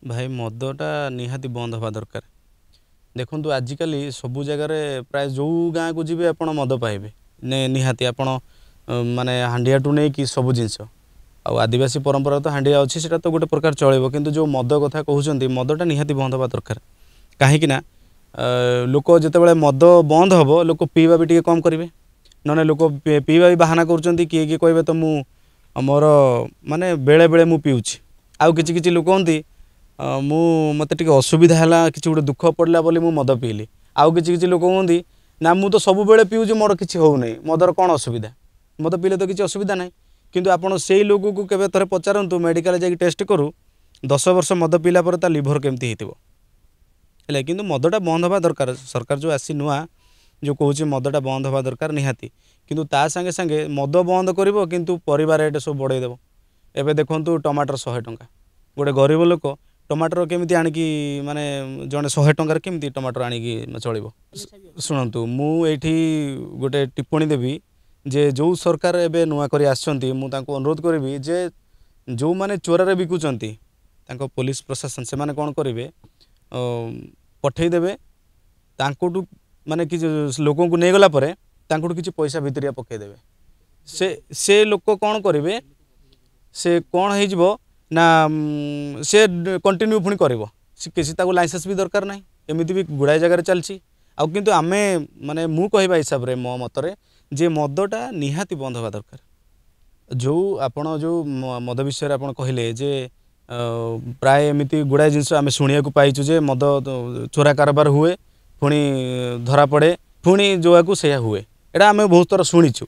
भाई मदटा निहाती बंद हवा दरकार। देखु आजिकल सबू जगार प्राय जो गाँ को जी आप मद पाइबे निहाती आपण माने हांडिया टू नहीं कि सब जिनस आदिवासी परंपरा तो हांडिया अच्छी से तो गोटे प्रकार चलो कि जो मद कथा कहते मदटा निहाती बंद हवा दरकार। कहीं लोक जिते मद बंद हम लोक पीवा भी टे कम करेंगे ना लोक पीवा भी बाहाना कर किए किए कहे तो मु मोर माने बेले बेले मु पीऊँच आउ कि लोक कहती मु मत टे असुविधा है कि गोटे दुख पड़ा बोली मु मद पीली आउ कि लोक कहती ना मु तो सब बेले पीऊँ मोर किसी हो मदर कौन असुविधा मद पीले तो किसी असुविधा ना किंतु आपड़ से लोक को केवे थे पचारतु मेडिकल जाकि टेस्ट करूँ 10 वर्ष मद पीला पर ता लिभर केमती है कि मदटा बंद हवा दरकार। सरकार जो आसी नुआ जो कौच मदटा बंद हवा दरकार निहाती किंतु ता संगे संगे मद बंद करिवो किंतु परिवार रेट सब बढ़ेदेव। एबे देखंतु टमाटर 100 टंका गोटे गरीब लोक टमाटर केमिति आनिकी माने जने 100 टंकार केमिति टमाटर आनिकी चलिबो। शुणु मु एठी गोटे टिप्पणी देवी जे जो सरकार एबे नुआ करी आछंती मु तांको अनुरोध करिवि जे जो माने चोरारे बिकुचंती तांको पुलिस प्रशासन से माने कोन करिवे पठेई देबे तांकोटू माने कि लोक को नहीं गला परे तांकोटू किछि पैसा भितरिया पकई देबे से लोक कोन करिवे से कोन हे जिवो ना से कंटिन्यू पुणी करिवो किसी ताको लाइसेंस भी दरकार नाही एमिति भी गुड़ाई जगह चलची आउ किंतु आमे माने मु कहबा हिसाब रे मो मतरे जे मदटा निहाती बंद हवा दरकार। जो आपण जो मद विषय आपण कहले जे प्राय एमिति गुड़ाई जिनस आम शुणा पाइचु जे मद चोरा कारबार हुए पुणी धरा पड़े पुणी जो से हुए एटा आम बहुत थर शुणीचु।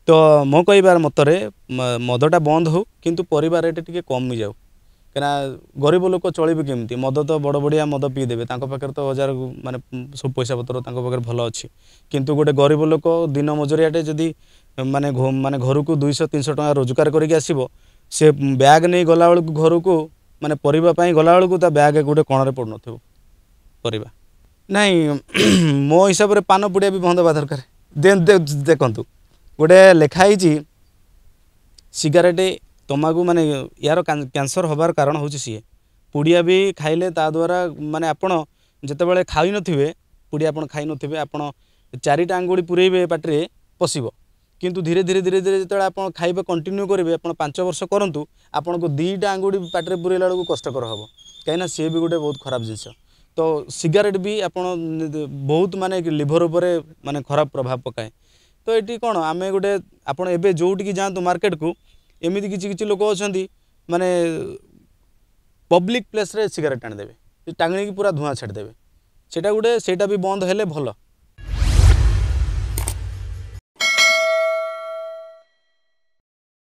तो मो कहबार मतरे मदटा बंद हो किंतु परिवार रेट टे कमी जाऊ कहीं गरीब लोक चलिए केमती मद तो बड़ बढ़िया मद पीदेवे पाखे तो हजार माने सब पैसा पतर पाखे भल अच्छी किंतु गोटे गरीब लोक दिन मजुरियाटे जदि माने माने घर को 200-300 टका रोजगार करके आसो से ब्याग नहीं गला बेलू घर को माने परिवा गला बेलू ता ब्याग गोटे कण पड़ न परिवा नहीं मो हिसाब से पान पुड़िया भी बंद हवा दरकार। देखु गोटे लेखाई सिगारेट तमाकू माने यार कैंसर होबार कारण हूँ सी पुड़िया भी खाइले ता द्वारा माने आपण जिते खाई नथिबे पुड़िया आपण खाई नथिबे आपण 4टा आंगुड़ी पुरेबे पाटरे पशिबो किंतु धीरे धीरे धीरे धीरे जिते आप खाइबे कंटिन्यू करेंगे आप 5 वर्ष करूँ आपन को 2टा आंगुड़ी पाटरे पुरेला बेलू कष्टकर हम कहीं सी भी गोटे बहुत खराब जिनस। तो सिगारेट भी आपण बहुत माने लिभर उपर माने खराब प्रभाव पकाए। तो ये कौन आम गोटे आपड़ एवं जोटिकी जातु मार्केट को एमती किसी लोक अच्छा माने पब्लिक प्लेस रे सिगारेट टाणीदेवे टाणी की पूरा धुआं छाड़देवे सेटा गोटे सेटा भी बंद हेले भल